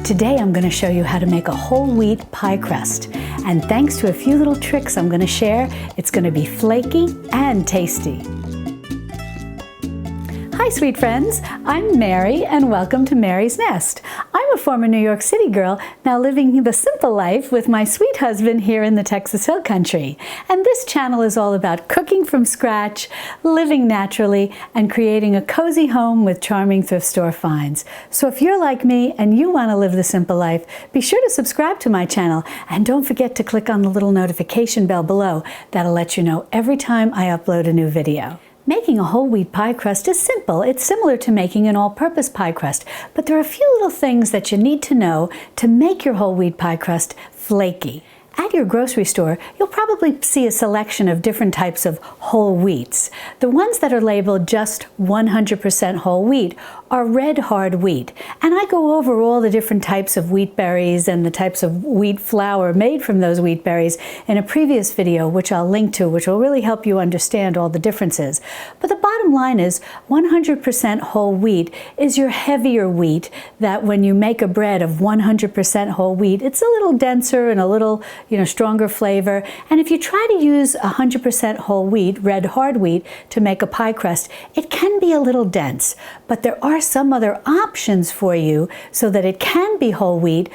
Today I'm going to show you how to make a whole wheat pie crust. And thanks to a few little tricks I'm going to share, it's going to be flaky and tasty. Hi sweet friends, I'm Mary and welcome to Mary's Nest. I'm a former New York City girl, now living the simple life with my sweet husband here in the Texas Hill Country. And this channel is all about cooking from scratch, living naturally, and creating a cozy home with charming thrift store finds. So if you're like me and you want to live the simple life, be sure to subscribe to my channel and don't forget to click on the little notification bell below. That'll let you know every time I upload a new video. Making a whole wheat pie crust is simple. It's similar to making an all-purpose pie crust, but there are a few little things that you need to know to make your whole wheat pie crust flaky. At your grocery store, you'll probably see a selection of different types of whole wheats. The ones that are labeled just 100% whole wheat are red hard wheat. And I go over all the different types of wheat berries and the types of wheat flour made from those wheat berries in a previous video, which I'll link to, which will really help you understand all the differences. But the bottom line is 100% whole wheat is your heavier wheat that when you make a bread of 100% whole wheat, it's a little denser and a little stronger flavor. And if you try to use 100% whole wheat, red hard wheat, to make a pie crust, it can be a little dense. But there are some other options for you so that it can be whole wheat,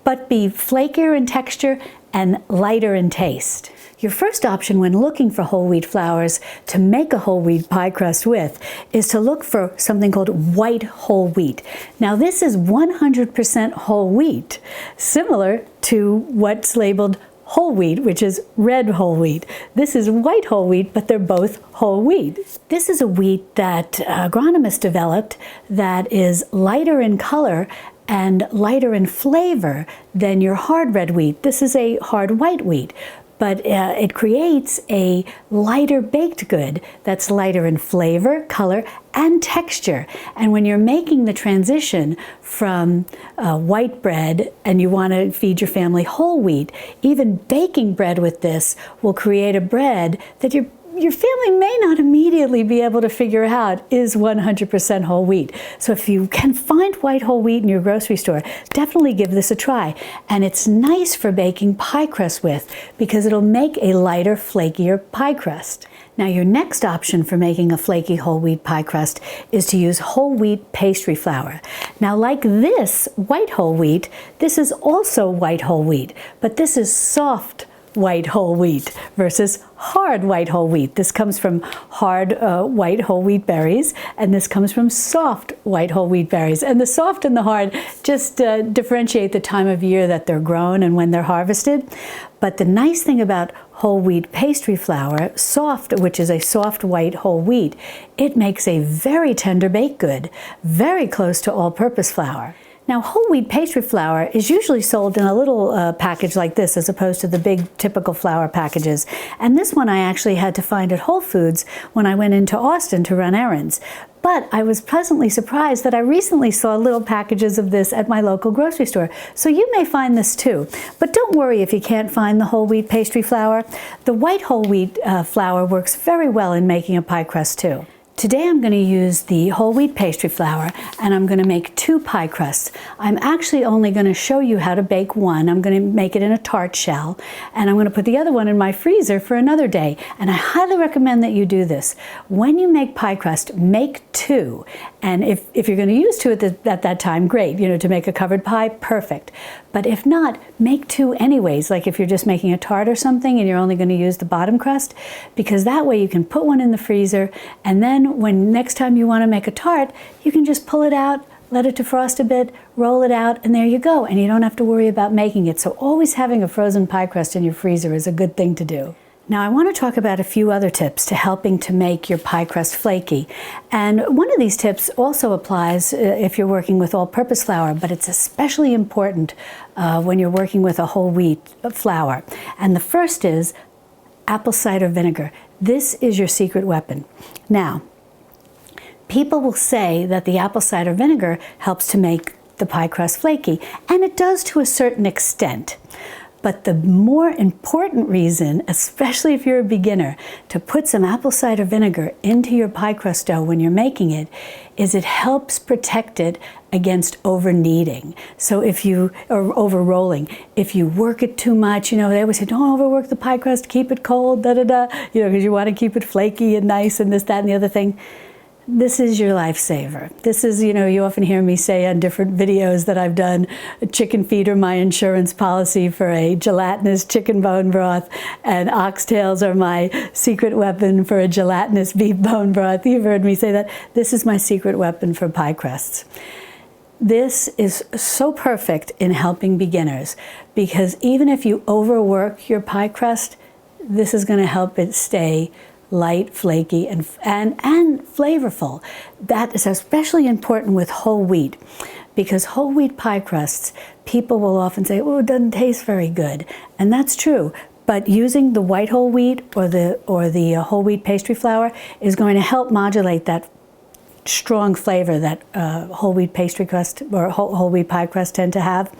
but be flakier in texture and lighter in taste. Your first option when looking for whole wheat flours to make a whole wheat pie crust with is to look for something called white whole wheat. Now this is 100% whole wheat, similar to what's labeled whole wheat, which is red whole wheat. This is white whole wheat, but they're both whole wheat. This is a wheat that agronomists developed that is lighter in color and lighter in flavor than your hard red wheat. This is a hard white wheat. But it creates a lighter baked good that's lighter in flavor, color, and texture. And when you're making the transition from white bread and you want to feed your family whole wheat, even baking bread with this will create a bread that your family may not immediately be able to figure out is 100% whole wheat. So if you can find white whole wheat in your grocery store, definitely give this a try. And it's nice for baking pie crust with because it'll make a lighter, flakier pie crust. Now your next option for making a flaky whole wheat pie crust is to use whole wheat pastry flour. Now like this white whole wheat, this is also white whole wheat, but this is soft white whole wheat versus hard white whole wheat. This comes from hard white whole wheat berries, and this comes from soft white whole wheat berries. And the soft and the hard just differentiate the time of year that they're grown and when they're harvested. But the nice thing about whole wheat pastry flour, soft, which is a soft white whole wheat, it makes a very tender baked good, very close to all-purpose flour. Now, whole wheat pastry flour is usually sold in a little package like this as opposed to the big typical flour packages. And this one I actually had to find at Whole Foods when I went into Austin to run errands. But I was pleasantly surprised that I recently saw little packages of this at my local grocery store. So you may find this too. But don't worry if you can't find the whole wheat pastry flour. The white whole wheat flour works very well in making a pie crust too. Today I'm going to use the whole wheat pastry flour and I'm going to make 2 pie crusts. I'm actually only going to show you how to bake one. I'm going to make it in a tart shell and I'm going to put the other one in my freezer for another day. And I highly recommend that you do this. When you make pie crust, make 2. And if you're going to use 2 at that time, great. To make a covered pie, perfect. But if not, make 2 anyways, like if you're just making a tart or something and you're only going to use the bottom crust, because that way you can put one in the freezer and then when next time you want to make a tart, you can just pull it out, let it defrost a bit, roll it out, and there you go. And you don't have to worry about making it. So always having a frozen pie crust in your freezer is a good thing to do. Now I want to talk about a few other tips to helping to make your pie crust flaky. And one of these tips also applies if you're working with all-purpose flour, but it's especially important when you're working with a whole wheat flour. And the first is apple cider vinegar. This is your secret weapon. Now, people will say that the apple cider vinegar helps to make the pie crust flaky, and it does to a certain extent. But the more important reason, especially if you're a beginner, to put some apple cider vinegar into your pie crust dough when you're making it is it helps protect it against over kneading. So or over rolling, if you work it too much, they always say, don't overwork the pie crust, keep it cold, because you want to keep it flaky and nice and this, that, and the other thing. This is your lifesaver. This is, you often hear me say on different videos that I've done, chicken feet are my insurance policy for a gelatinous chicken bone broth, and oxtails are my secret weapon for a gelatinous beef bone broth. You've heard me say that. This is my secret weapon for pie crusts. This is so perfect in helping beginners, because even if you overwork your pie crust, this is going to help it stay light, flaky, and flavorful. That is especially important with whole wheat, because whole wheat pie crusts, people will often say, oh, it doesn't taste very good. And that's true. But using the white whole wheat or the whole wheat pastry flour is going to help modulate that strong flavor that whole wheat pastry crust or whole wheat pie crust tend to have.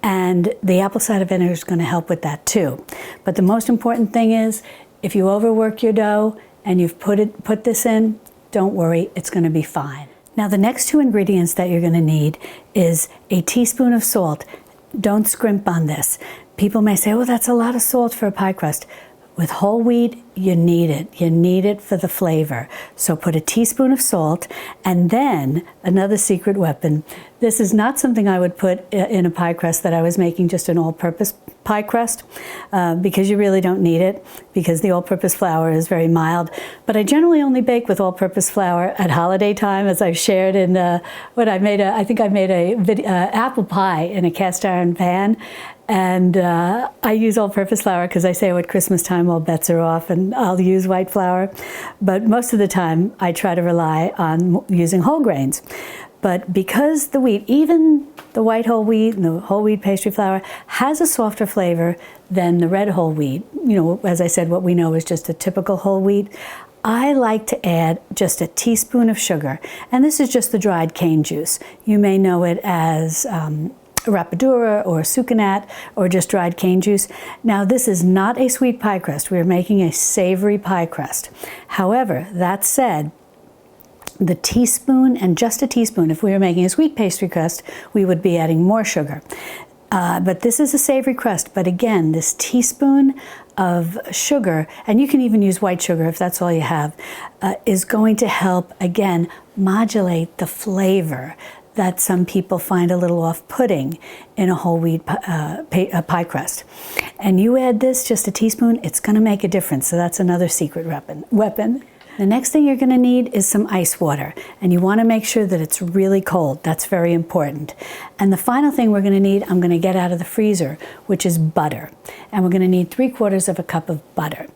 And the apple cider vinegar is going to help with that too. But the most important thing is, if you overwork your dough and you've put this in, don't worry, it's going to be fine. Now the next two ingredients that you're going to need is a teaspoon of salt. Don't scrimp on this. People may say, oh, that's a lot of salt for a pie crust. With whole wheat, you need it. You need it for the flavor. So put a teaspoon of salt, and then another secret weapon. This is not something I would put in a pie crust that I was making, just an all-purpose pie crust, because you really don't need it, because the all-purpose flour is very mild. But I generally only bake with all-purpose flour at holiday time, as I've shared in I think I made a apple pie in a cast iron pan. And I use all-purpose flour because I say, at Christmas time all bets are off and I'll use white flour. But most of the time I try to rely on using whole grains. But because the wheat, even the white whole wheat and the whole wheat pastry flour, has a softer flavor than the red whole wheat, as I said, what we know is just a typical whole wheat, I like to add just a teaspoon of sugar. And this is just the dried cane juice. You may know it as rapadura or sucanat or just dried cane juice. Now this is not a sweet pie crust. We're making a savory pie crust. However, that said, the teaspoon and just a teaspoon, if we were making a sweet pastry crust, we would be adding more sugar. But this is a savory crust. But again, this teaspoon of sugar, and you can even use white sugar if that's all you have, is going to help, again, modulate the flavor that some people find a little off-putting in a whole wheat pie crust. And you add this, just a teaspoon, it's going to make a difference. So that's another secret weapon. The next thing you're going to need is some ice water. And you want to make sure that it's really cold. That's very important. And the final thing we're going to need, I'm going to get out of the freezer, which is butter. And we're going to need 3/4 cup of butter.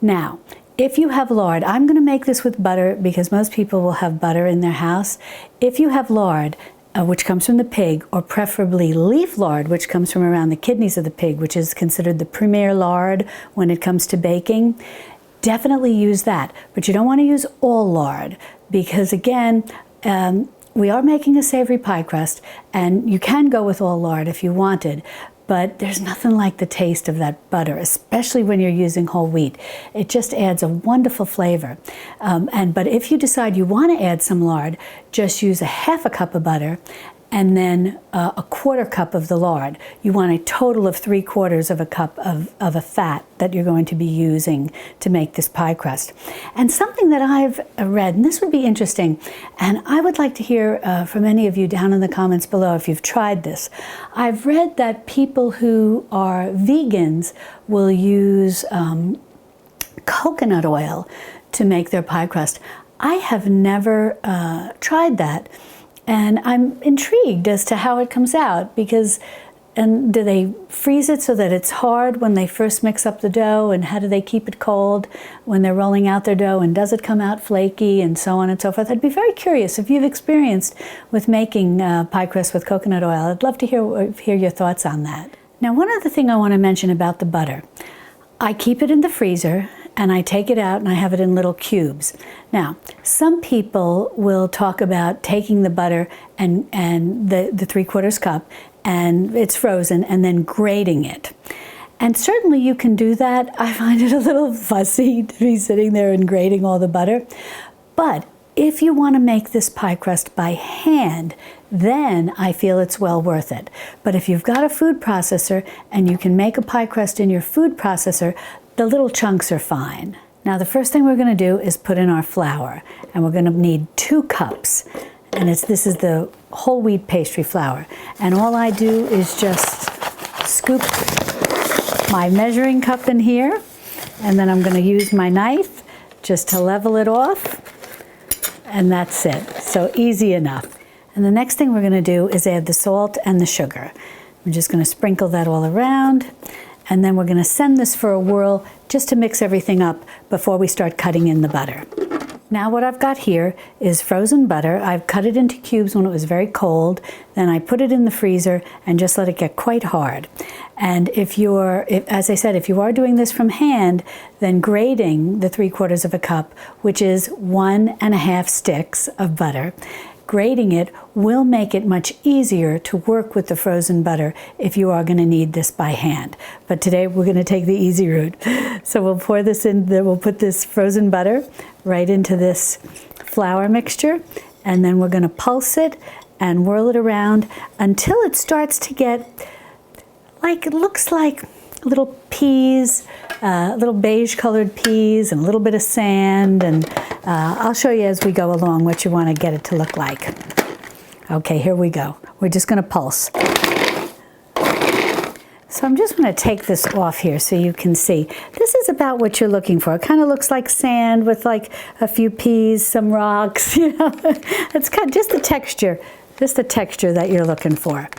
Now, if you have lard, I'm going to make this with butter because most people will have butter in their house. If you have lard, which comes from the pig, or preferably leaf lard, which comes from around the kidneys of the pig, which is considered the premier lard when it comes to baking, definitely use that. But you don't want to use all lard because, again, we are making a savory pie crust, and you can go with all lard if you wanted. But there's nothing like the taste of that butter, especially when you're using whole wheat. It just adds a wonderful flavor. But if you decide you want to add some lard, just use a 1/2 cup of butter and then a 1/4 cup of the lard. You want a total of 3/4 cup of a fat that you're going to be using to make this pie crust. And something that I've read, and this would be interesting, and I would like to hear from any of you down in the comments below if you've tried this. I've read that people who are vegans will use coconut oil to make their pie crust. I have never tried that. And I'm intrigued as to how it comes out and do they freeze it so that it's hard when they first mix up the dough, and how do they keep it cold when they're rolling out their dough, and does it come out flaky, and so on and so forth. I'd be very curious if you've experienced with making pie crust with coconut oil. I'd love to hear your thoughts on that. Now, one other thing I want to mention about the butter. I keep it in the freezer, and I take it out and I have it in little cubes. Now, some people will talk about taking the butter and the 3/4 cup, and it's frozen, and then grating it. And certainly you can do that. I find it a little fussy to be sitting there and grating all the butter. But if you want to make this pie crust by hand, then I feel it's well worth it. But if you've got a food processor and you can make a pie crust in your food processor, the little chunks are fine. Now the first thing we're going to do is put in our flour, and we're going to need 2 cups. And this is the whole wheat pastry flour. And all I do is just scoop my measuring cup in here, and then I'm going to use my knife just to level it off, and that's it. So easy enough. And the next thing we're going to do is add the salt and the sugar. I'm just going to sprinkle that all around, and then we're going to send this for a whirl just to mix everything up before we start cutting in the butter. Now what I've got here is frozen butter. I've cut it into cubes when it was very cold. Then I put it in the freezer and just let it get quite hard. And as I said, if you are doing this from hand, then grating the 3/4 cup, which is 1½ sticks of butter, grating it will make it much easier to work with the frozen butter if you are going to need this by hand. But today we're going to take the easy route. So we'll pour this in, we'll put this frozen butter right into this flour mixture, and then we're going to pulse it and whirl it around until it starts to get like, it looks like little peas, little beige colored peas and a little bit of sand, and I'll show you as we go along what you want to get it to look like. Okay, here we go. We're just going to pulse. So I'm just going to take this off here so you can see. This is about what you're looking for. It kind of looks like sand with like a few peas, some rocks, you know. It's kind of just the texture that you're looking for.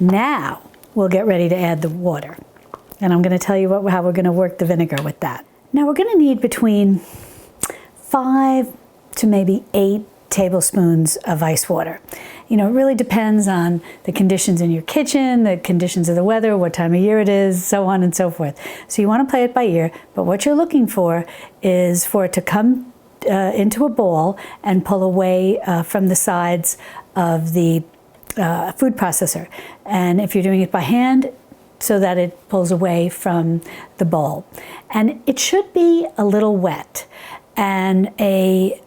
Now we'll get ready to add the water. And I'm going to tell you how we're going to work the vinegar with that. Now we're going to need between 5 to maybe 8 tablespoons of ice water. You know, it really depends on the conditions in your kitchen, the conditions of the weather, what time of year it is, so on and so forth. So you want to play it by ear, but what you're looking for is for it to come into a ball and pull away from the sides of the food processor. And if you're doing it by hand, so that it pulls away from the bowl. And it should be a little wet. And a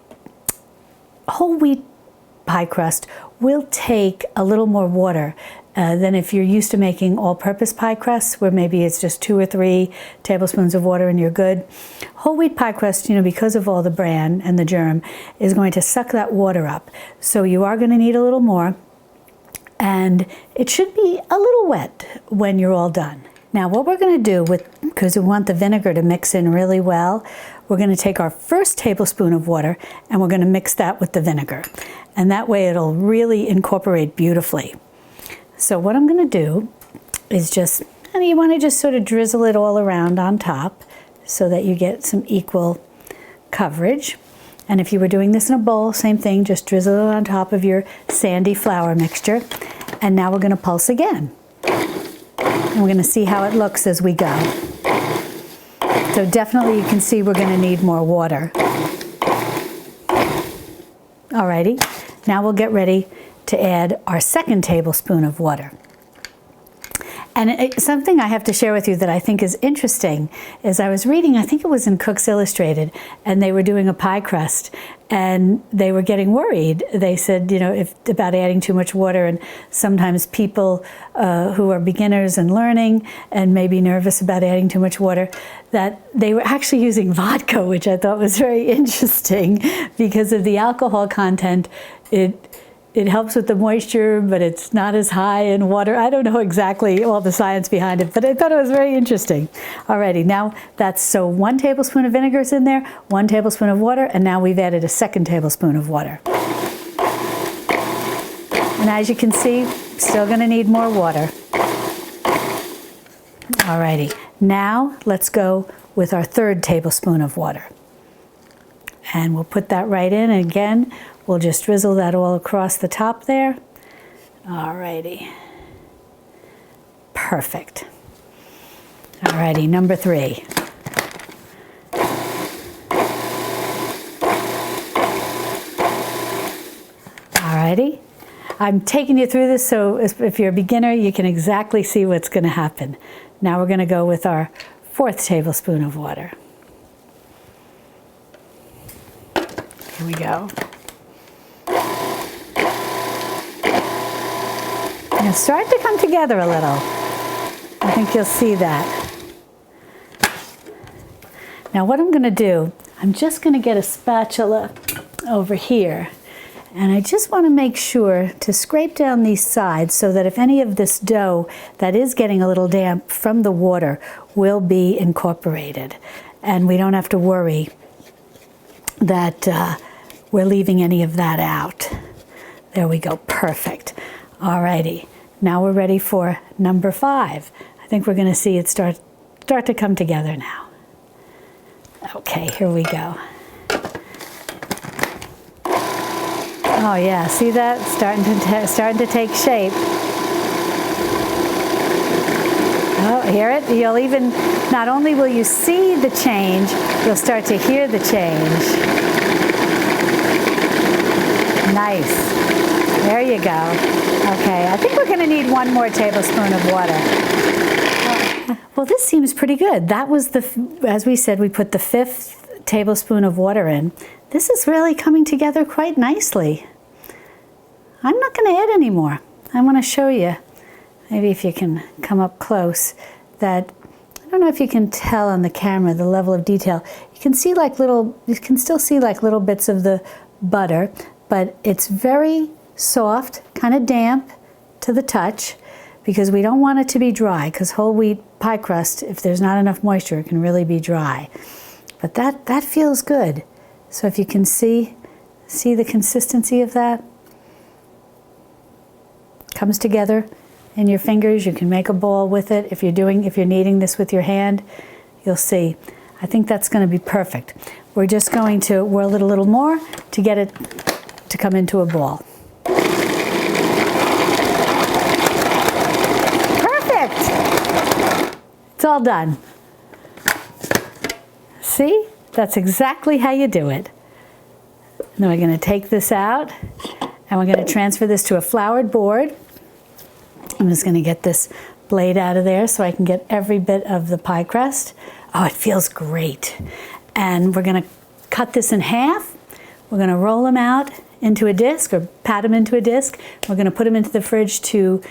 whole wheat pie crust will take a little more water than if you're used to making all-purpose pie crusts, where maybe it's just 2 or 3 tablespoons of water and you're good. Whole wheat pie crust, you know, because of all the bran and the germ, is going to suck that water up. So you are going to need a little more. And it should be a little wet when you're all done. Now what we're going to do, because we want the vinegar to mix in really well, we're going to take our first tablespoon of water and we're going to mix that with the vinegar. And that way it'll really incorporate beautifully. So what I'm going to do is you want to just sort of drizzle it all around on top so that you get some equal coverage. And if you were doing this in a bowl, same thing, just drizzle it on top of your sandy flour mixture. And now we're going to pulse again. And we're going to see how it looks as we go. So definitely you can see we're going to need more water. Alrighty, now we'll get ready to add our second tablespoon of water. And something I have to share with you that I think is interesting is I was reading, I think it was in Cook's Illustrated, and they were doing a pie crust, and they were getting worried. They said, you know, about adding too much water, and sometimes people who are beginners and learning and maybe nervous about adding too much water, that they were actually using vodka, which I thought was very interesting because of the alcohol content. It helps with the moisture, but it's not as high in water. I don't know exactly all the science behind it, but I thought it was very interesting. Alrighty, now so 1 tablespoon of vinegar is in there, 1 tablespoon of water, and now we've added a 2nd tablespoon of water. And as you can see, still gonna need more water. Alrighty, now let's go with our 3rd tablespoon of water. And we'll put that right in, and again, we'll just drizzle that all across the top there. Alrighty. Perfect. Alrighty, number 3. Alrighty. I'm taking you through this so if you're a beginner, you can exactly see what's going to happen. Now we're going to go with our 4th tablespoon of water. Here we go. And start to come together a little. I think you'll see that. Now what I'm going to do, I'm just going to get a spatula over here, and I just want to make sure to scrape down these sides so that if any of this dough that is getting a little damp from the water will be incorporated, and we don't have to worry that we're leaving any of that out. There we go, perfect. Alrighty, now we're ready for number 5. I think we're going to see it start to come together now. Okay, here we go. Oh yeah, see that? Starting to take shape. Oh, hear it? You'll even, not only will you see the change, you'll start to hear the change. Nice. There you go. Okay, I think we're going to need 1 more tablespoon of water. Well, this seems pretty good. That was as we said, we put the 5th tablespoon of water in. This is really coming together quite nicely. I'm not going to add any more. I want to show you, maybe if you can come up close, that I don't know if you can tell on the camera the level of detail. You can see like you can still see like little bits of the butter, but it's very soft, kind of damp to the touch, because we don't want it to be dry, because whole wheat pie crust, if there's not enough moisture, it can really be dry. But that feels good. So if you can see the consistency of that, comes together in your fingers. You can make a ball with it. If you're kneading this with your hand, you'll see. I think that's going to be perfect. We're just going to whirl it a little more to get it to come into a ball. Perfect! It's all done. See? That's exactly how you do it. Now we're going to take this out and we're going to transfer this to a floured board. I'm just going to get this blade out of there so I can get every bit of the pie crust. Oh, it feels great. And we're going to cut this in half. We're going to roll them out into a disc, or pat them into a disc. We're going to put them into the fridge to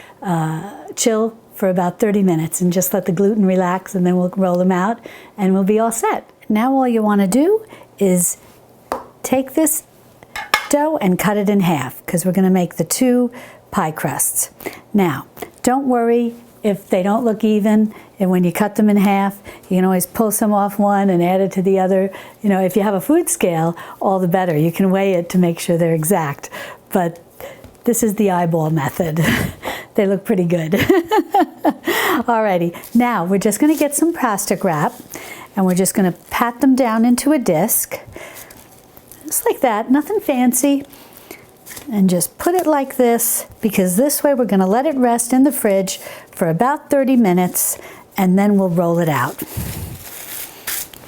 chill for about 30 minutes and just let the gluten relax, and then we'll roll them out and we'll be all set. Now all you want to do is take this dough and cut it in half, because we're going to make the 2 pie crusts. Now, don't worry if they don't look even, and when you cut them in half, you can always pull some off one and add it to the other. You know, if you have a food scale, all the better. You can weigh it to make sure they're exact. But this is the eyeball method. They look pretty good. Alrighty, now we're just going to get some plastic wrap, and we're just going to pat them down into a disc. Just like that, nothing fancy. And just put it like this, because this way we're going to let it rest in the fridge for about 30 minutes, and then we'll roll it out.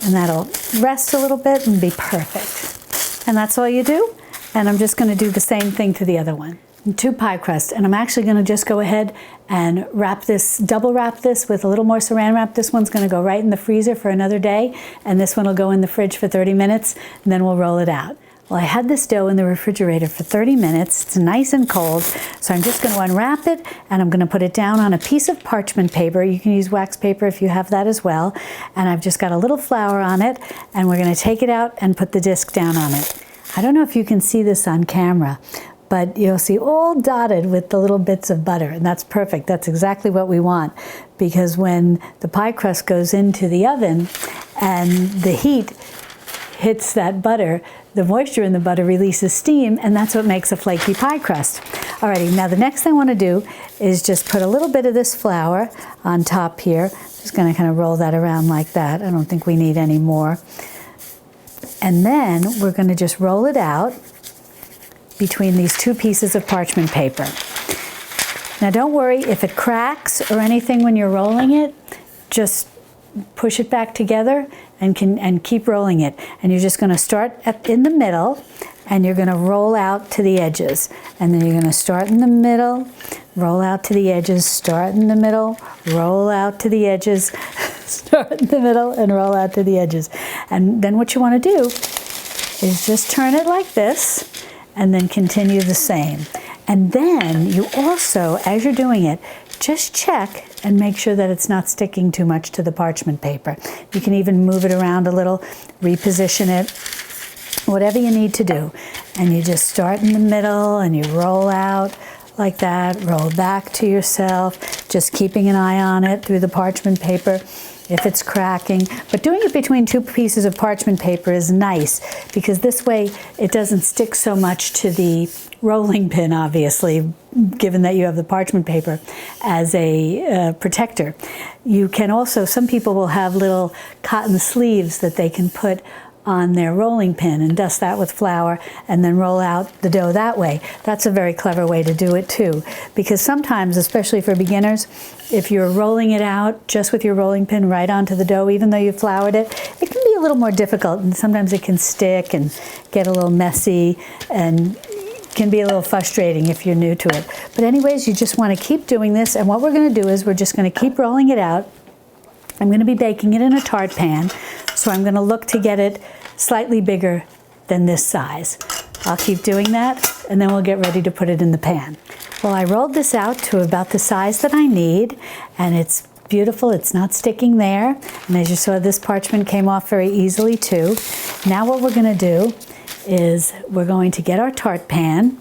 And that'll rest a little bit and be perfect. And that's all you do. And I'm just going to do the same thing to the other one. 2 pie crusts, and I'm actually going to just go ahead and double wrap this with a little more saran wrap. This one's going to go right in the freezer for another day, and this one will go in the fridge for 30 minutes, and then we'll roll it out. Well, I had this dough in the refrigerator for 30 minutes. It's nice and cold, so I'm just going to unwrap it, and I'm going to put it down on a piece of parchment paper. You can use wax paper if you have that as well. And I've just got a little flour on it, and we're going to take it out and put the disc down on it. I don't know if you can see this on camera, but you'll see all dotted with the little bits of butter, and that's perfect. That's exactly what we want, because when the pie crust goes into the oven and the heat hits that butter, the moisture in the butter releases steam, and that's what makes a flaky pie crust. Alrighty, now the next thing I want to do is just put a little bit of this flour on top here. Just going to kind of roll that around like that. I don't think we need any more. And then we're going to just roll it out between these 2 pieces of parchment paper. Now don't worry if it cracks or anything when you're rolling it. Just push it back together and keep rolling it. And you're just going to start in the middle and you're going to roll out to the edges. And then you're going to start in the middle, roll out to the edges, start in the middle, roll out to the edges, start in the middle, and roll out to the edges. And then what you want to do is just turn it like this, and then continue the same. And then you also, as you're doing it, just check and make sure that it's not sticking too much to the parchment paper. You can even move it around a little, reposition it, whatever you need to do. And you just start in the middle and you roll out like that, roll back to yourself, just keeping an eye on it through the parchment paper if it's cracking. But doing it between two pieces of parchment paper is nice because this way it doesn't stick so much to the rolling pin, obviously, given that you have the parchment paper as a protector. You can also, some people will have little cotton sleeves that they can put on their rolling pin and dust that with flour and then roll out the dough that way. That's a very clever way to do it too, because sometimes, especially for beginners, if you're rolling it out just with your rolling pin right onto the dough, even though you floured it, it can be a little more difficult, and sometimes it can stick and get a little messy and can be a little frustrating if you're new to it. But anyways, you just want to keep doing this, and what we're going to do is we're just going to keep rolling it out. I'm going to be baking it in a tart pan, so I'm going to look to get it slightly bigger than this size. I'll keep doing that, and then we'll get ready to put it in the pan. Well, I rolled this out to about the size that I need, and it's beautiful. It's not sticking there. And as you saw, this parchment came off very easily too. Now what we're going to do is we're going to get our tart pan,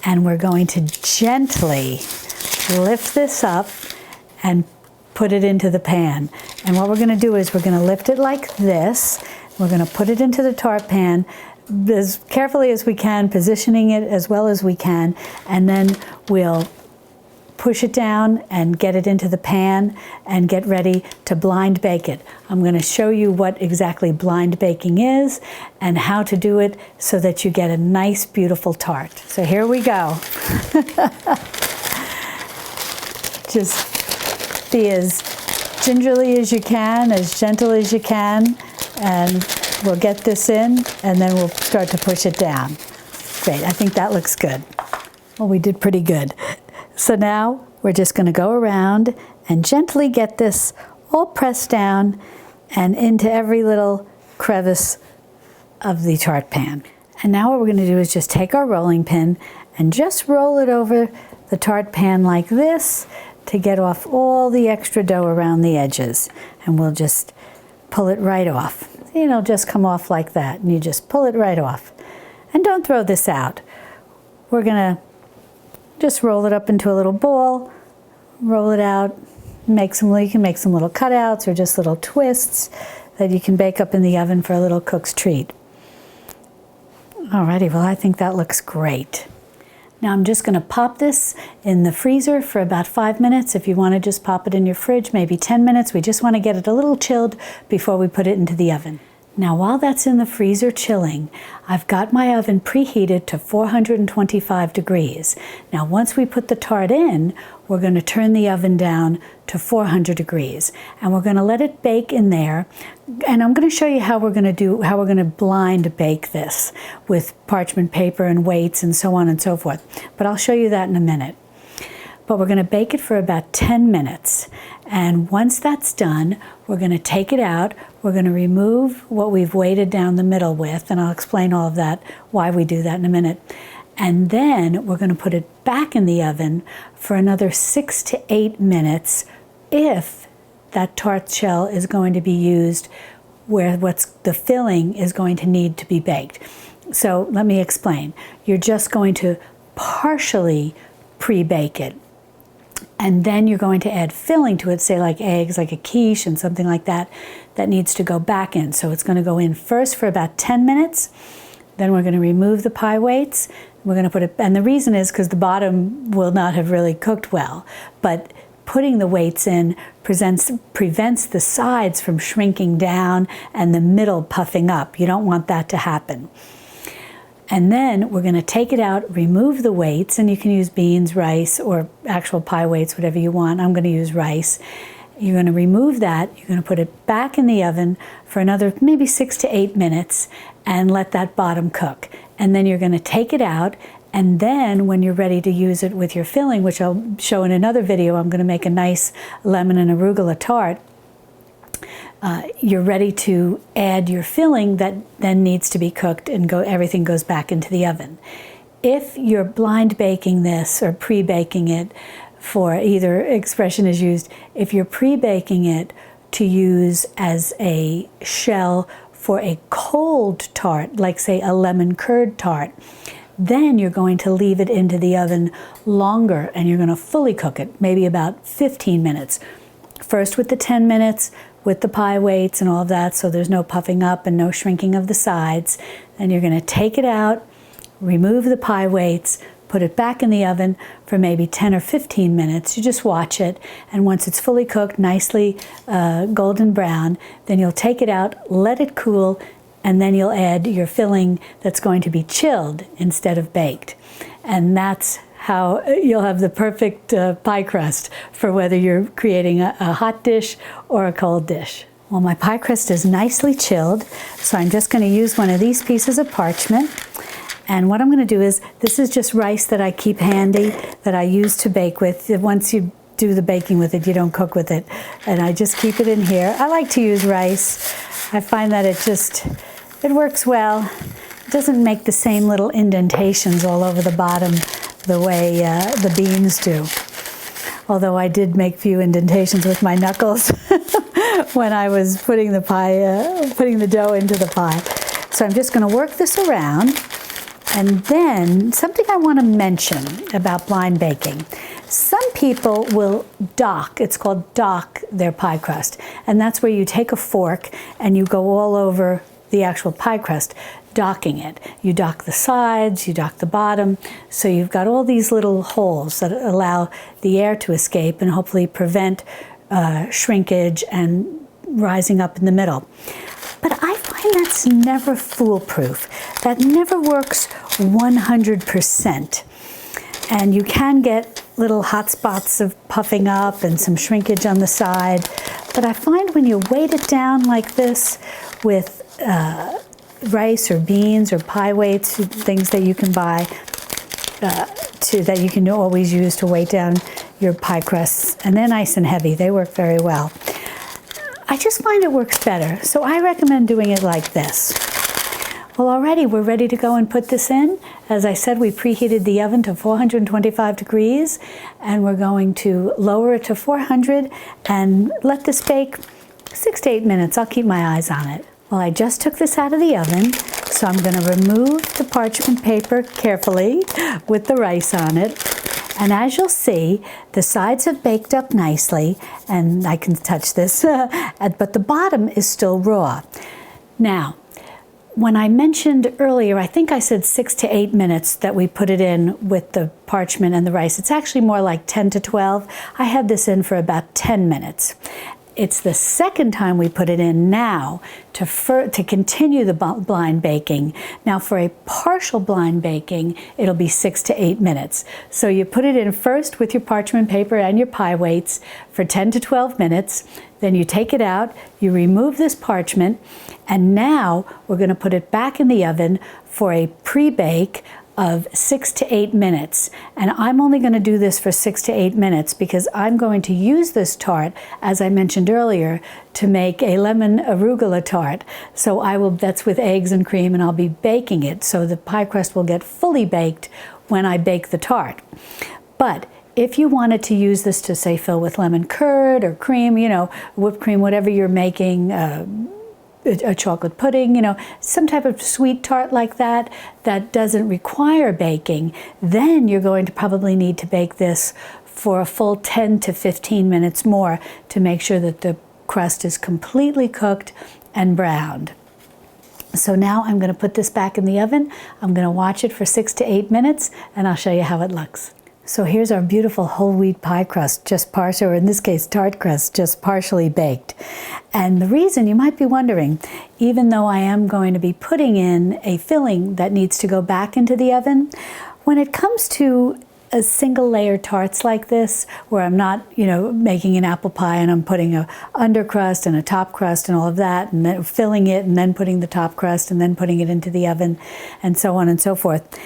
and we're going to gently lift this up and put it into the pan. And what we're going to do is we're going to lift it like this. We're going to put it into the tart pan as carefully as we can, positioning it as well as we can, and then we'll push it down and get it into the pan and get ready to blind bake it. I'm going to show you what exactly blind baking is and how to do it so that you get a nice, beautiful tart. So here we go. Just be as gingerly as you can, as gentle as you can, and we'll get this in, and then we'll start to push it down. Great, I think that looks good. Well, we did pretty good. So now we're just going to go around and gently get this all pressed down and into every little crevice of the tart pan. And now what we're going to do is just take our rolling pin and just roll it over the tart pan like this to get off all the extra dough around the edges. And we'll just pull it right off. It'll just come off like that, and you just pull it right off. And don't throw this out. We're going to just roll it up into a little ball, roll it out, you can make some little cutouts or just little twists that you can bake up in the oven for a little cook's treat. Alrighty, well, I think that looks great. Now I'm just going to pop this in the freezer for about 5 minutes. If you want to just pop it in your fridge, maybe 10 minutes. We just want to get it a little chilled before we put it into the oven. Now while that's in the freezer chilling, I've got my oven preheated to 425 degrees. Now once we put the tart in, we're going to turn the oven down to 400 degrees, and we're going to let it bake in there. And I'm going to show you how we're going to blind bake this with parchment paper and weights and so on and so forth. But I'll show you that in a minute. But we're going to bake it for about 10 minutes. And once that's done, we're going to take it out. We're going to remove what we've weighted down the middle with, and I'll explain all of that, why we do that in a minute. And then we're going to put it back in the oven for another 6 to 8 minutes if that tart shell is going to be used where the filling is going to need to be baked. So let me explain. You're just going to partially pre-bake it. And then you're going to add filling to it, say like eggs, like a quiche and something like that, that needs to go back in. So it's going to go in first for about 10 minutes. Then we're going to remove the pie weights. We're going to put it, and the reason is because the bottom will not have really cooked well. But putting the weights in prevents the sides from shrinking down and the middle puffing up. You don't want that to happen. And then we're going to take it out, remove the weights, and you can use beans, rice, or actual pie weights, whatever you want. I'm going to use rice. You're going to remove that. You're going to put it back in the oven for another maybe 6 to 8 minutes and let that bottom cook. and then you're going to take it out. And then when you're ready to use it with your filling, which I'll show in another video, I'm going to make a nice lemon and arugula tart. You're ready to add your filling that then needs to be cooked, and everything goes back into the oven. If you're blind baking this or pre-baking it, for either expression is used, if you're pre-baking it to use as a shell for a cold tart, like say a lemon curd tart, then you're going to leave it into the oven longer, and you're going to fully cook it, maybe about 15 minutes. First with the 10 minutes, with the pie weights and all of that, so there's no puffing up and no shrinking of the sides. Then you're going to take it out, remove the pie weights, put it back in the oven for maybe 10 or 15 minutes. You just watch it, and once it's fully cooked, nicely golden brown, then you'll take it out, let it cool, and then you'll add your filling that's going to be chilled instead of baked. And that's how you'll have the perfect pie crust for whether you're creating a hot dish or a cold dish. Well, my pie crust is nicely chilled, so I'm just going to use one of these pieces of parchment. And what I'm going to do is, this is just rice that I keep handy, that I use to bake with. Once you do the baking with it, you don't cook with it. And I just keep it in here. I like to use rice. I find that it works well. It doesn't make the same little indentations all over the bottom the way the beans do. Although I did make few indentations with my knuckles when I was putting the dough into the pie. So I'm just going to work this around. And then something I want to mention about blind baking. Some people will dock, it's called dock their pie crust. And that's where you take a fork and you go all over the actual pie crust, docking it. You dock the sides, you dock the bottom. So you've got all these little holes that allow the air to escape and hopefully prevent shrinkage and rising up in the middle. But I find that's never foolproof. That never works 100%. And you can get little hot spots of puffing up and some shrinkage on the side. But I find when you weight it down like this with rice or beans or pie weights, things that you can buy, that you can always use to weight down your pie crusts. And they're nice and heavy. They work very well. I just find it works better, so I recommend doing it like this. Well, already we're ready to go and put this in. As I said, we preheated the oven to 425 degrees, and we're going to lower it to 400 and let this bake 6 to 8 minutes. I'll keep my eyes on it. Well, I just took this out of the oven, so I'm going to remove the parchment paper carefully with the rice on it. And as you'll see, the sides have baked up nicely, and I can touch this, but the bottom is still raw. Now, when I mentioned earlier, I think I said 6 to 8 minutes that we put it in with the parchment and the rice. It's actually more like 10 to 12. I had this in for about 10 minutes. It's the second time we put it in now to continue the blind baking. Now for a partial blind baking, it'll be 6 to 8 minutes. So you put it in first with your parchment paper and your pie weights for 10 to 12 minutes. Then you take it out, you remove this parchment, and now we're going to put it back in the oven for a pre-bake of 6 to 8 minutes. And I'm only going to do this for 6 to 8 minutes because I'm going to use this tart, as I mentioned earlier, to make a lemon arugula tart. So that's with eggs and cream, and I'll be baking it so the pie crust will get fully baked when I bake the tart. But if you wanted to use this to, say, fill with lemon curd or cream, whipped cream, whatever you're making, a chocolate pudding, some type of sweet tart like that doesn't require baking, then you're going to probably need to bake this for a full 10 to 15 minutes more to make sure that the crust is completely cooked and browned. So now I'm going to put this back in the oven. I'm going to watch it for 6 to 8 minutes, and I'll show you how it looks. So here's our beautiful whole wheat pie crust, or in this case tart crust, just partially baked. And the reason, you might be wondering, even though I am going to be putting in a filling that needs to go back into the oven, when it comes to a single layer tarts like this, where I'm not, making an apple pie and I'm putting a undercrust and a top crust and all of that, and then filling it and then putting the top crust and then putting it into the oven and so on and so forth.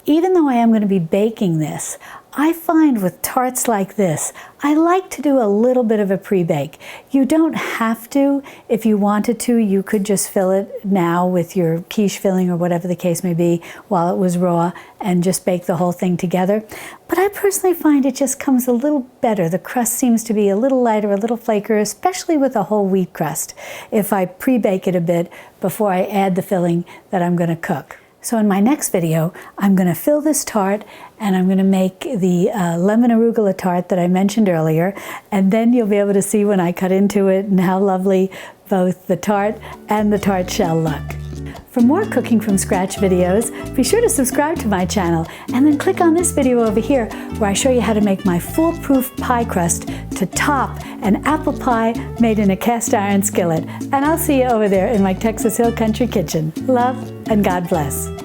Even though I am going to be baking this, I find with tarts like this, I like to do a little bit of a pre-bake. You don't have to. If you wanted to, you could just fill it now with your quiche filling or whatever the case may be while it was raw and just bake the whole thing together. But I personally find it just comes a little better. The crust seems to be a little lighter, a little flakier, especially with a whole wheat crust, if I pre-bake it a bit before I add the filling that I'm going to cook. So in my next video, I'm going to fill this tart and I'm going to make the lemon arugula tart that I mentioned earlier, and then you'll be able to see when I cut into it and how lovely both the tart and the tart shell look. For more cooking from scratch videos, be sure to subscribe to my channel and then click on this video over here where I show you how to make my foolproof pie crust to top an apple pie made in a cast iron skillet. And I'll see you over there in my Texas Hill Country kitchen. Love and God bless.